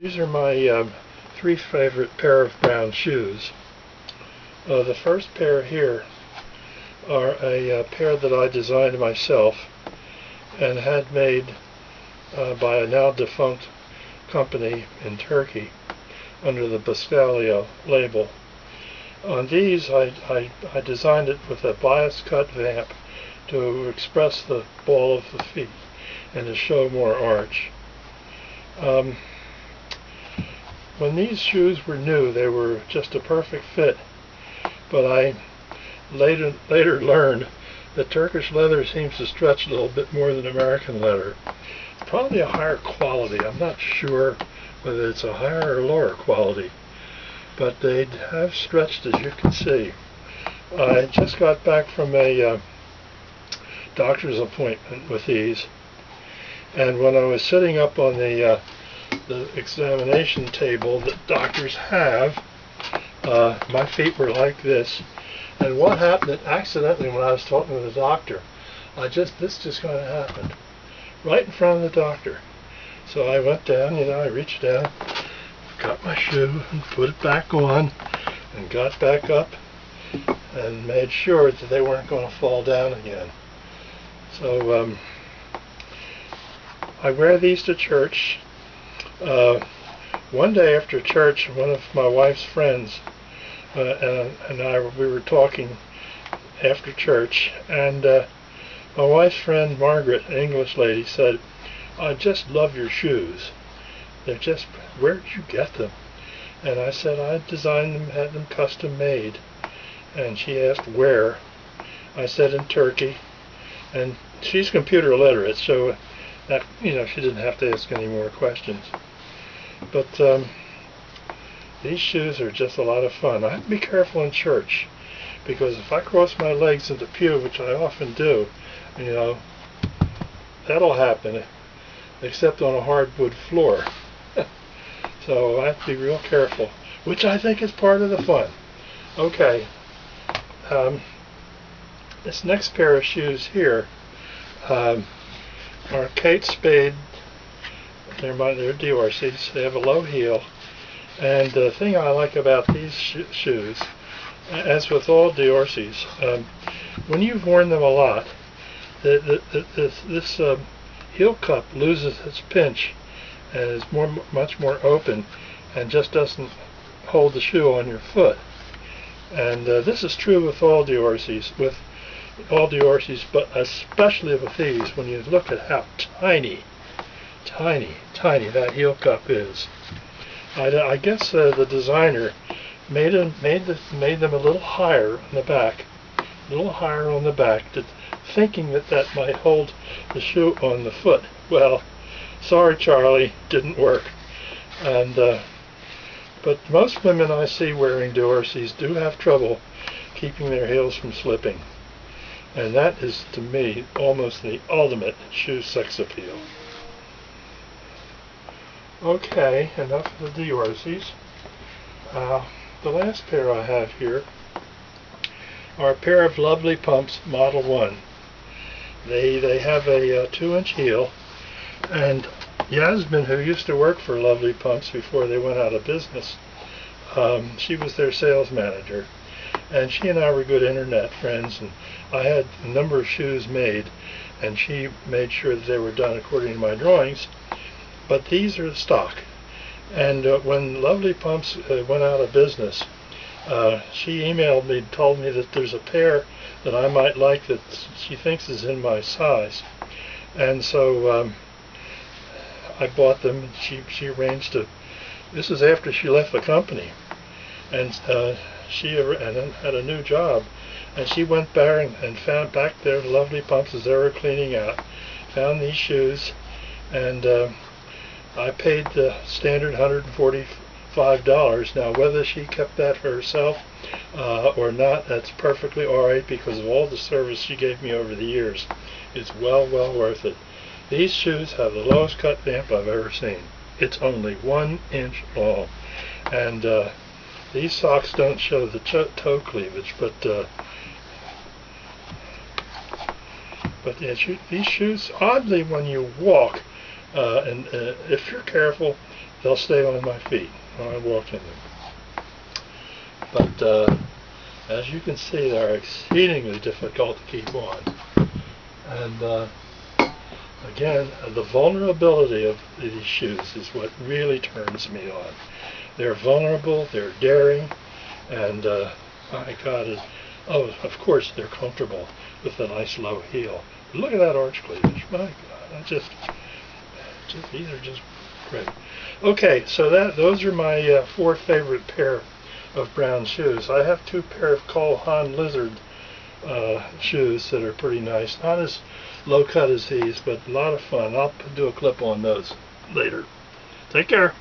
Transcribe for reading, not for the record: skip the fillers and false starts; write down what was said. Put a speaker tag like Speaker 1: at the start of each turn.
Speaker 1: These are my three favorite pair of brown shoes. The first pair here are a pair that I designed myself and had made by a now defunct company in Turkey under the Buscalio label. On these I designed it with a bias cut vamp to express the ball of the feet and to show more arch. When these shoes were new, they were just a perfect fit, but I later learned that Turkish leather seems to stretch a little bit more than American leather. Probably a higher quality. I'm not sure whether it's a higher or lower quality, but they have stretched, as you can see. I just got back from a doctor's appointment with these, and when I was sitting up on the examination table that doctors have, my feet were like this. And what happened accidentally when I was talking to the doctor, this just kind of happened right in front of the doctor. So I went down, I reached down, got my shoe and put it back on and got back up and made sure that they weren't going to fall down again. So I wear these to church. One day after church, one of my wife's friends and we were talking after church, and my wife's friend Margaret, an English lady, said, "I just love your shoes. They're just, where did you get them?" And I said, "I designed them, had them custom made." And she asked where. I said, "In Turkey." And she's computer literate, so that, she didn't have to ask any more questions. But these shoes are just a lot of fun. I have to be careful in church, because if I cross my legs in the pew, which I often do, that'll happen, except on a hardwood floor. So I have to be real careful, which I think is part of the fun. Okay, this next pair of shoes here are Kate Spade. They're Diorsi's. They have a low heel. And the thing I like about these shoes, as with all Diorsi's, when you've worn them a lot, this heel cup loses its pinch and is much more open and just doesn't hold the shoe on your foot. And this is true with all Diorsi's, but especially with these. When you look at how tiny that heel cup is, I guess the designer made them a little higher on the back, thinking that might hold the shoe on the foot. Well, sorry, Charlie, didn't work. And but most women I see wearing Diorsi's do have trouble keeping their heels from slipping, and that is, to me, almost the ultimate shoe sex appeal. Okay, enough of the Diorsi's. The last pair I have here are a pair of Lovely Pumps Model 1. They have a 2-inch heel, and Yasmin, who used to work for Lovely Pumps before they went out of business, she was their sales manager, and she and I were good internet friends, and I had a number of shoes made, and she made sure that they were done according to my drawings. But these are stock, and when Lovely Pumps went out of business, she emailed me, told me that there's a pair that I might like that she thinks is in my size, and so I bought them. And she arranged to. This is after she left the company, and she had a new job, and she went back and found back there Lovely Pumps as they were cleaning out, found these shoes, and I paid the standard $145. Now, whether she kept that for herself or not, that's perfectly alright, because of all the service she gave me over the years. It's well worth it. These shoes have the lowest cut vamp I've ever seen. It's only 1 inch long. And these socks don't show the toe cleavage, but these shoes, oddly, when you walk, and if you're careful, they'll stay on my feet when I walk in them. But as you can see, they're exceedingly difficult to keep on. And again, the vulnerability of these shoes is what really turns me on. They're vulnerable, they're daring, and my God, of course they're comfortable with a nice low heel. But look at that arch cleavage. My God, these are just great. Okay, so those are my 4 favorite pair of brown shoes. I have 2 pair of Cole Haan Lizard shoes that are pretty nice. Not as low cut as these, but a lot of fun. I'll do a clip on those later. Take care.